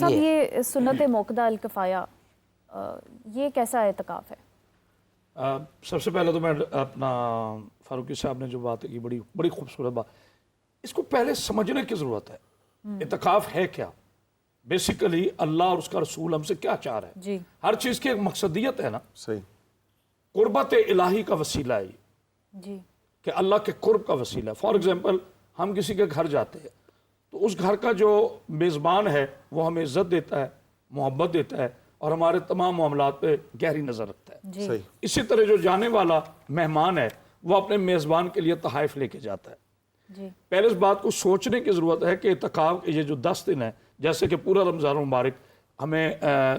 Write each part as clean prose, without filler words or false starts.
صاحب یہ سنت موقدہ الکفایہ یہ کیسا اعتکاف ہے؟ سب سے پہلے تو میں اپنا فاروقی صاحب نے جو بات کی بڑی خوبصورت بات، اس کو پہلے سمجھنے کی ضرورت ہے۔ اعتکاف ہے کیا؟ بیسیکلی اللہ اور اس کا رسول ہم سے کیا چاہ رہا ہے؟ جی ہر چیز کی ایک مقصدیت ہے نا، صحیح، قربت الہی کا وسیلہ ہے یہ، جی کہ اللہ کے قرب کا وسیلہ ہے۔ فار ایگزامپل ہم کسی کے گھر جاتے ہیں تو اس گھر کا جو میزبان ہے وہ ہمیں عزت دیتا ہے، محبت دیتا ہے اور ہمارے تمام معاملات پہ گہری نظر رکھتا ہے۔ جی صحیح، اسی طرح جو جانے والا مہمان ہے وہ اپنے میزبان کے لیے تحائف لے کے جاتا ہے۔ جی پہلے اس بات کو سوچنے کی ضرورت ہے کہ اعتکاف یہ جو 10 دن ہے، جیسے کہ پورا رمضان المبارک ہمیں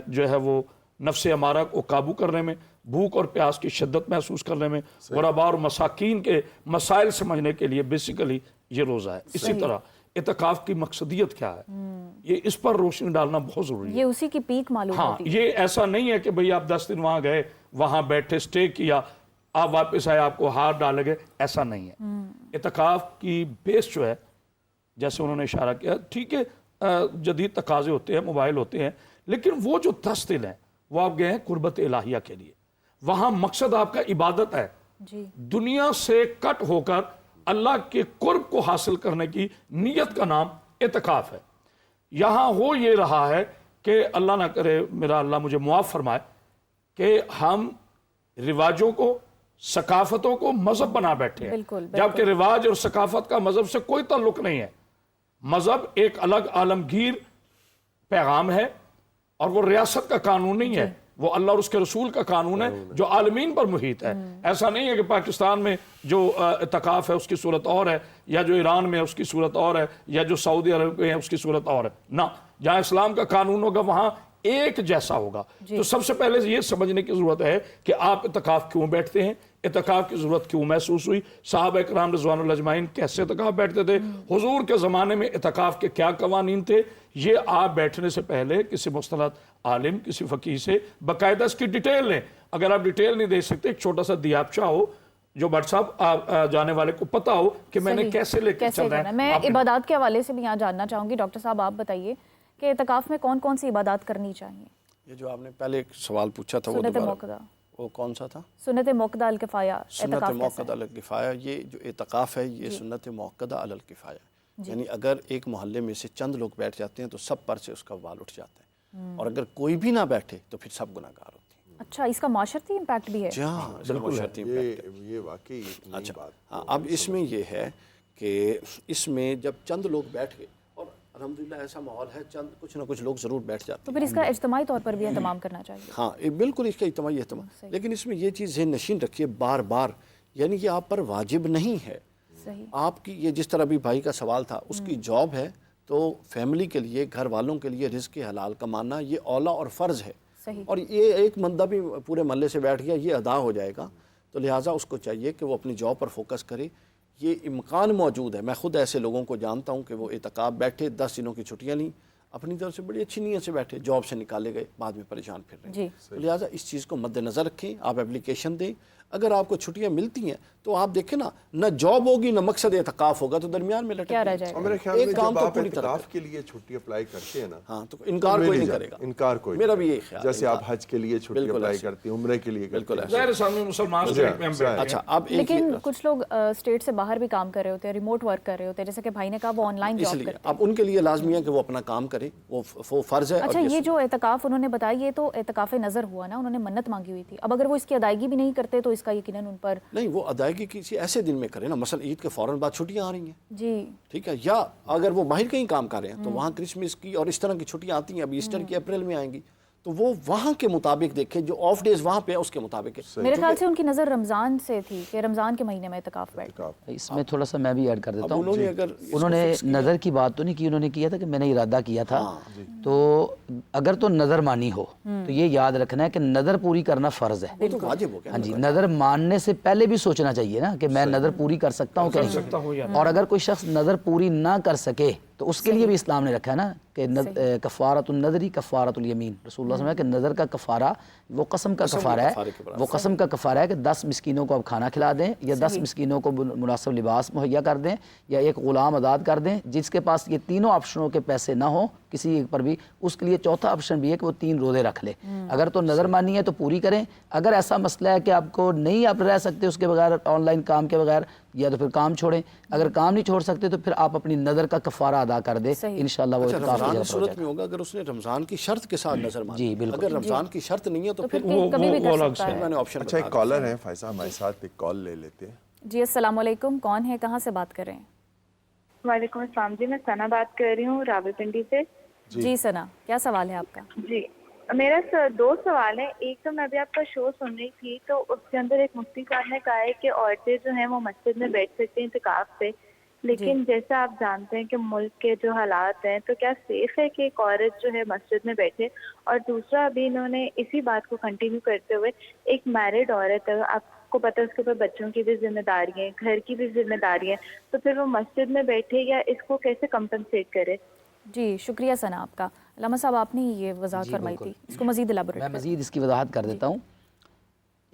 جو ہے وہ نفس امارہ کو قابو کرنے میں، بھوک اور پیاس کی شدت محسوس کرنے میں، غرباء اور مساکین کے مسائل سمجھنے کے لیے بیسیکلی یہ روزہ ہے۔ اسی طرح اعتکاف کی مقصدیت کیا ہے، یہ اس پر روشنی ڈالنا بہت ضروری ہے۔ یہ اسی کی پیک معلوم ہاں، ہوتی ہے۔ یہ ایسا نہیں ہے کہ بھئی آپ 10 دن وہاں گئے، وہاں بیٹھے سٹے کیا، آپ واپس آئے آپ کو ہاتھ ڈالے گئے، ایسا نہیں ہے۔ اعتکاف کی بیس جو ہے، جیسے انہوں نے اشارہ کیا، ٹھیک ہے جدید تقاضے ہوتے ہیں، موبائل ہوتے ہیں، لیکن وہ جو 10 دن ہیں وہ آپ گئے ہیں قربت الہیہ کے لیے۔ وہاں مقصد آپ کا عبادت ہے، جی دنیا سے کٹ ہو کر اللہ کے قرب کو حاصل کرنے کی نیت کا نام اعتکاف ہے۔ یہاں ہو یہ رہا ہے کہ اللہ نہ کرے میرا اللہ مجھے معاف فرمائے کہ ہم رواجوں کو، ثقافتوں کو مذہب بنا بیٹھے ہیں، بالکل، جبکہ رواج اور ثقافت کا مذہب سے کوئی تعلق نہیں ہے۔ مذہب ایک الگ عالمگیر پیغام ہے اور وہ ریاست کا قانون نہیں ہے، وہ اللہ اور اس کے رسول کا قانون ہے جو عالمین پر محیط ہے۔ ایسا نہیں ہے کہ پاکستان میں جو اعتکاف ہے اس کی صورت اور ہے، یا جو ایران میں اس کی صورت اور ہے، یا جو سعودی عرب میں ہے اس کی صورت اور ہے۔ نہ، جہاں اسلام کا قانون ہوگا وہاں ایک جیسا ہوگا۔ تو سب سے پہلے یہ سمجھنے کی ضرورت ہے کہ آپ اعتکاف کیوں بیٹھتے ہیں، اعتکاف کی ضرورت کیوں محسوس ہوئی، صحابہ کرام رضوان اللہ اجمعین کیسے اعتکاف بیٹھتے تھے، حضور کے زمانے میں اعتکاف کے کیا قوانین تھے، یہ آپ بیٹھنے سے پہلے کسی مستند عالم، کسی فقیہ سے باقاعدہ اس کی ڈیٹیل لیں۔ اگر آپ ڈیٹیل نہیں دے سکتے، ایک چھوٹا سا دیابچہ ہو جو بٹ صاحب جانے والے کو پتا ہو کہ میں نے کیسے لے کے چل رہا ہے۔ میں عبادات کے حوالے سے بھی یہاں جاننا چاہوں گی، ڈاکٹر صاحب آپ بتائیے کہ اعتکاف میں کون کون سی عبادات کرنی چاہیے؟ یہ جو آپ نے پہلے ایک سوال پوچھا تھا وہ سنت دوبارہ موقدہ، وہ کون سا تھا؟ سنت موقدہ الکفایہ سنت اعتکاف موقدہ الکفایہ۔ یہ جو اعتکاف ہے یہ سنت موقدہ الکفایہ، یعنی اگر ایک محلے میں سے چند لوگ بیٹھ جاتے ہیں تو سب پر سے اس کا وبال اٹھ جاتا ہے، اور اگر کوئی بھی نہ بیٹھے تو پھر سب گناہگار ہوتے ہیں۔ اچھا، اس کا معاشرتی امپیکٹ بھی ہے؟ جی ہاں، اس کا معاشرتی امپیکٹ ہے۔ یہ واقعی اچھا ہاں، اب اس میں یہ ہے کہ اس میں جب چند لوگ بیٹھ گئے، اور الحمدللہ ایسا ماحول ہے چند کچھ نہ کچھ لوگ ضرور بیٹھ جاتے تو ہیں، پھر اس کا اجتماعی طور پر بھی اہتمام کرنا چاہیے۔ ہاں بالکل اس کا اجتماعی اہتمام، لیکن اس میں یہ چیز ذہن نشین رکھیے بار بار، یعنی یہ آپ پر واجب نہیں ہے۔ صحیح، آپ کی یہ جس طرح بھی بھائی کا سوال تھا، اس کی جاب ہے تو فیملی کے لیے، گھر والوں کے لیے رزق حلال کمانا یہ اولا اور فرض ہے، صحیح، اور یہ ایک بندہ بھی پورے محلے سے بیٹھ گیا یہ ادا ہو جائے گا، تو لہٰذا اس کو چاہیے کہ وہ اپنی جاب پر فوکس کرے۔ یہ امکان موجود ہے، میں خود ایسے لوگوں کو جانتا ہوں کہ وہ اعتکاف بیٹھے، 10 دنوں کی چھٹیاں لیں، اپنی طرف سے بڑی اچھی نیت سے بیٹھے، جاب سے نکالے گئے، بعد میں پریشان پھر رہے ہیں۔ جی تو لہٰذا اس چیز کو مد نظر رکھیں، آپ اپلیکیشن دیں۔ اگر آپ کو چھٹیاں ملتی ہیں تو آپ دیکھیں نا، نہ جاب ہوگی نہ مقصد اعتکاف ہوگا، تو درمیان میں لٹک کیا رہ جائیں۔ جائے گا؟ اور میرے خیال میں ایک کام جب تو آپ پوری طرح اعتکاف کے لیے چھٹی اپلائی کرتے ہیں نا، ہاں تو انکار کوئی نہیں کرے گا، انکار کوئی میرا بھی یہی خیال ہے۔ جیسے آپ حج کے لیے چھٹی بالکل اپلائی ایسے، کرتے ہیں، عمرے کے لیے بالکل کرتے ظاہر سامنے مسلمان اسٹیٹ میں ہم بیٹھے ہیں۔ اچھا اب ایک لیکن کچھ لوگ اسٹیٹ سے باہر بھی کام کر رہے ہوتے ہیں، ریموٹ ورک کر رہے ہوتے ہیں، جیسے کہ بھائی نے کہا وہ آن لائن اس جاب لیے کرتے اب ان کے لیے لازمی ہے کہ وہ اپنا کام کریں، وہ فرض ہے۔ اچھا، یہ جو اعتکاف انہوں نے بتایا یہ تو اعتکاف نظر ہوا نا، انہوں نے منت مانگی ہوئی تھی، اب اگر وہ اس کی ادائیگی بھی نہیں کرتے تو اس کا یقیناً ان پر نہیں، وہ ادائیگی کسی ایسے دن میں کریں نا، مثلا عید کے فوراً بعد چھٹیاں آ رہی ہیں، جی ٹھیک ہے، یا اگر وہ باہر کہیں کام کر رہے ہیں تو وہاں کرسمس کی اور اس طرح کی چھٹیاں آتی ہیں، ابھی ایسٹر کی اپریل میں آئیں گی، تو وہ وہاں کے مطابق دیکھیں، جو آف ڈیز وہاں پہ ہے اس کے مطابق ہے۔ میرے خیال سے ان کی نظر رمضان سے تھی کہ رمضان کے مہینے میں اعتکاف بیٹھ۔ اس میں تھوڑا سا میں بھی ایڈ کر دیتا اب ہوں۔ انہوں نے نظر کی بات تو نہیں کی، انہوں نے کیا تھا کہ میں نے ارادہ کیا تھا، تو اگر تو نظر مانی ہو تو یہ یاد رکھنا ہے کہ نظر پوری کرنا فرض ہے۔ وہ تو واجب ہو گیا۔ ہاں جی، نظر ماننے سے پہلے بھی سوچنا چاہیے نا کہ میں نظر پوری کر سکتا ہوں کہ نہیں، اور اگر کوئی شخص نظر پوری نہ کر سکے تو اس کے لیے بھی اسلام نے رکھا ہے نا کہ کفارۃ النذری کفارۃ الیمین، رسول اللہ صلی اللہ علیہ وسلم کہ نظر کا کفارہ وہ قسم کا کفارہ ہے، وہ قسم کا کفارہ ہے کہ 10 مسکینوں کو آپ کھانا کھلا دیں یا 10 مسکینوں کو مناسب لباس مہیا کر دیں یا ایک غلام آزاد کر دیں۔ جس کے پاس یہ تینوں آپشنوں کے پیسے نہ ہوں کسی ایک پر بھی، اس کے لیے چوتھا آپشن بھی ہے کہ وہ 3 روزے رکھ لے۔ اگر تو نظر مانی ہے تو پوری کریں، اگر ایسا مسئلہ ہے کہ آپ کو نہیں آپ رہ سکتے اس کے بغیر، آن لائن کام کے بغیر، یا تو پھر کام چھوڑیں، اگر کام نہیں چھوڑ سکتے تو پھر آپ اپنی نظر کا کفارہ ادا کر دیں، انشاءاللہ وہ اچھا کافی رمضان جگہ کی صورت میں ہوگا اگر اس نے رمضان کی شرط کے ساتھ نظر مانی، جی بالکل، اگر رمضان کی شرط نہیں ہے تو پھر کبھی بھی کر سکتا ہے۔ میں نے آپشن اچھا ایک کالر ہے فائزہ ہمارے ساتھ، ایک کال لے لیتے ہیں۔ جی السلام علیکم، کون ہے، کہاں سے بات کر رہے ہیں؟ وعلیکم السلام جی، میں ثنا بات کر رہی ہوں راولپنڈی سے۔ جی ثنا، کیا سوال ہے آپ کا؟ جی میرا 2 سوال ہیں۔ ایک تو میں ابھی آپ کا شو سن رہی تھی تو اس کے اندر ایک مفتی صاحب نے کہا ہے کہ عورتیں جو ہیں وہ مسجد میں بیٹھ سکتی ہیں اعتکاف پہ، لیکن جیسا آپ جانتے ہیں کہ ملک کے جو حالات ہیں تو کیا سیف ہے کہ ایک عورت جو ہے مسجد میں بیٹھے؟ اور دوسرا ابھی انہوں نے اسی بات کو کنٹینیو کرتے ہوئے ایک میرڈ عورت ہے، آپ کو پتہ ہے اس کے اوپر بچوں کی بھی ذمہ داری ہے، گھر کی بھی ذمہ داری ہے، تو پھر وہ مسجد میں بیٹھے یا اس کو کیسے کمپنسیٹ کرے؟ جی شکریہ ثنا آپ کا۔ علامہ صاحب آپ نے یہ وضاحت فرمائی تھی، اس کو مزید الیبوریٹ میں مزید اس کی وضاحت کر دیتا ہوں۔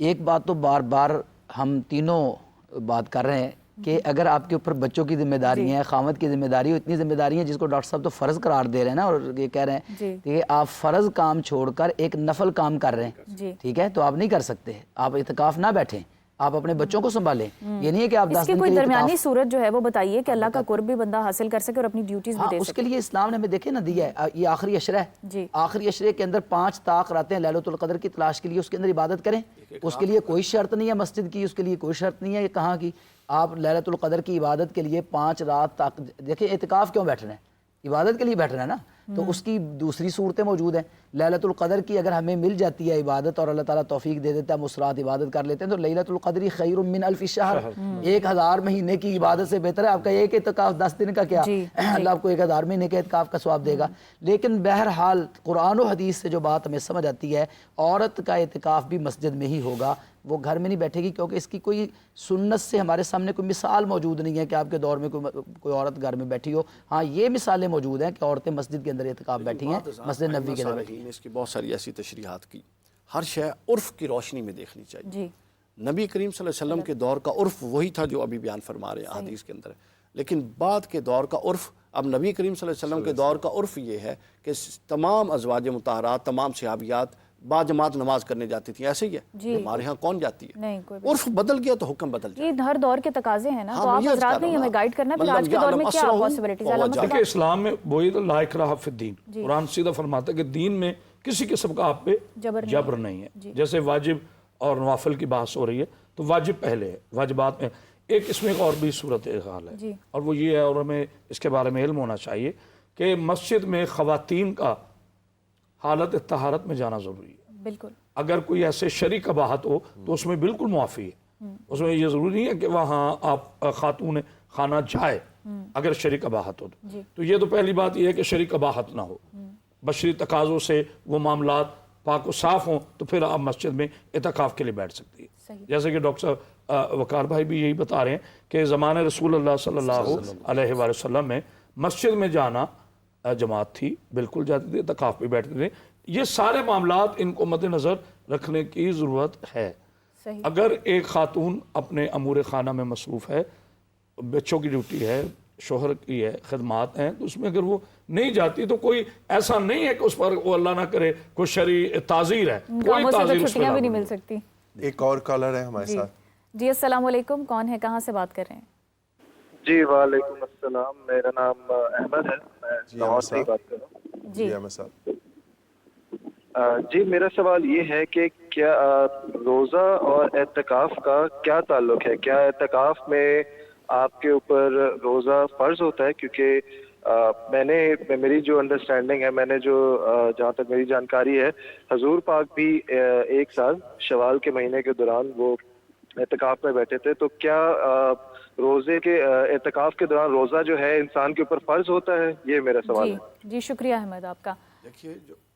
ایک بات تو بار بار ہم تینوں بات کر رہے ہیں کہ اگر آپ کے اوپر بچوں کی ذمہ داری ہیں، خامد کی ذمہ داری ہے، اتنی ذمہ داری ہیں جس کو ڈاکٹر صاحب تو فرض قرار دے رہے ہیں نا، اور یہ کہہ رہے ہیں کہ آپ فرض کام چھوڑ کر ایک نفل کام کر رہے ہیں، ٹھیک ہے، تو آپ نہیں کر سکتے، آپ اعتکاف نہ بیٹھیں، آپ اپنے بچوں کو سنبھالیں۔ یہ نہیں ہے کہ آپ 10 اس کی دن کوئی کے لیے درمیانی صورت جو ہے وہ بتائیے کہ اللہ کا قرب بھی بندہ حاصل کر سکے اور اپنی ڈیوٹیز بھی دے اس سکے۔ کے لیے اسلام نے ہمیں دیکھے نا دیا ہے، یہ آخری عشرہ ہے، جی آخری عشرے کے اندر 5 طاق راتیں لیلۃ القدر کی تلاش کے لیے اس کے اندر عبادت کریں، اس کے لیے کوئی شرط نہیں ہے مسجد کی، اس کے لیے کوئی شرط نہیں ہے کہاں کی، آپ لیلۃ القدر کی عبادت کے لیے 5 رات تک دیکھیں، اعتکاف کیوں بیٹھ رہے ہیں؟ عبادت کے لیے بیٹھ رہے ہیں نا، تو اس کی دوسری صورتیں موجود ہیں۔ لیلۃ القدر کی اگر ہمیں مل جاتی ہے عبادت اور اللہ تعالیٰ توفیق دے دیتا ہے، ہم اس رات عبادت کر لیتے ہیں، تو لیلۃ القدر خیر من الف شہر، 1000 مہینے کی عبادت سے بہتر ہے۔ آپ کا ایک اعتکاف 10 دن کا کیا، اللہ آپ کو 1000 مہینے کے اعتکاف کا ثواب دے گا۔ لیکن بہرحال قرآن و حدیث سے جو بات ہمیں سمجھ آتی ہے، عورت کا اعتکاف بھی مسجد میں ہی ہوگا، وہ گھر میں نہیں بیٹھے گی، کیونکہ اس کی کوئی سنت سے ہمارے سامنے کوئی مثال موجود نہیں ہے کہ آپ کے دور میں کوئی عورت گھر میں بیٹھی ہو۔ ہاں یہ مثالیں موجود ہیں کہ عورتیں مسجد کے اندر اعتکاف بیٹھی ہیں، مسجد نبوی کے اندر بیٹھی ہیں۔ اس کی بہت ساری ایسی تشریحات کی، ہر شے عرف کی روشنی میں دیکھنی چاہیے۔ جی نبی کریم صلی اللہ علیہ وسلم کے دور کا عرف وہی تھا جو ابھی بیان فرما رہے ہیں حدیث کے اندر، لیکن بعد کے دور کا عرف، اب نبی کریم صلی اللہ علیہ وسلم کے دور کا عرف یہ ہے کہ تمام ازواج مطہرات، تمام صحابیات باجماعت نماز کرنے جاتی تھیں، ایسے ہی ہے، ہمارے ہاں کون جاتی ہے؟ نہیں کوئی عرف بدل گیا تو حکم بدل جائے۔ یہ ہر دور کے تقاضے ہیں نا، تو آپ حضرات نے ہمیں گائیڈ کرنا ہے، پھر آج کے دور میں کیا پاسبلٹیز ہیں؟ دیکھیں اسلام میں وہی تو لا اکراہ فی الدین، قرآن سیدھا فرماتا ہے کہ دین میں کسی قسم کا آپ پہ جبر نہیں ہے۔ جیسے واجب اور نوافل کی بحث ہو رہی ہے تو واجب پہلے ہے، واجبات میں ایک اس میں ایک اور بھی صورت حال ہے، اور وہ یہ ہے، اور ہمیں اس کے بارے میں علم ہونا چاہیے کہ مسجد میں خواتین کا حالت طہارت میں جانا ضروری ہے۔ بالکل، اگر کوئی ایسے شرعی قباحت ہو تو اس میں بالکل معافی ہے، اس میں یہ ضروری نہیں ہے کہ وہاں آپ خاتون خانہ جائے اگر شرعی قباحت ہو تو یہ تو پہلی بات یہ ہے کہ شرعی قباحت نہ ہو، بشری تقاضوں سے وہ معاملات پاک و صاف ہوں تو پھر آپ مسجد میں اعتکاف کے لیے بیٹھ سکتی ہے۔ جیسے کہ ڈاکٹر صاحب وقار بھائی بھی یہی بتا رہے ہیں کہ زمانے رسول اللہ صلی اللہ علیہ وآلہ وسلم میں مسجد میں جانا جماعت تھی، بالکل جاتے تھے، اعتکاف پہ بیٹھتے تھے۔ یہ سارے معاملات ان کو مد نظر رکھنے کی ضرورت ہے۔ اگر ایک خاتون اپنے امور خانہ میں مصروف ہے، بچوں کی ڈیوٹی ہے، شوہر کی ہے، خدمات ہیں، تو اس میں اگر وہ نہیں جاتی تو کوئی ایسا نہیں ہے کہ اس پر وہ اللہ نہ کرے کوئی شرعی تعزیر ہے، کوئی تعزیر اس چھٹیاں بھی نہیں مل سکتی۔ ایک اور کالر ہے ہمارے ساتھ۔ جی السلام علیکم، کون ہے، کہاں سے بات کر رہے ہیں؟ جی وعلیکم السلام، میرا نام احمد ہے، میں لاہور سے بات کر رہا ہوں۔ جی احمد صاحب، جی میرا سوال یہ ہے کہ کیا روزہ اور اعتکاف کا کیا تعلق ہے؟ کیا اعتکاف میں آپ کے اوپر روزہ فرض ہوتا ہے؟ کیونکہ میری جو انڈرسٹینڈنگ ہے، میں نے جو جہاں تک میری جانکاری ہے، حضور پاک بھی 1 سال شوال کے مہینے کے دوران وہ اعتکاف میں بیٹھے تھے، تو کیا روزے کے اعتکاف کے دوران روزہ جو ہے انسان کے اوپر فرض ہوتا ہے؟ یہ میرا سوال ہے۔ جی شکریہ احمد آپ کا۔ دیکھیے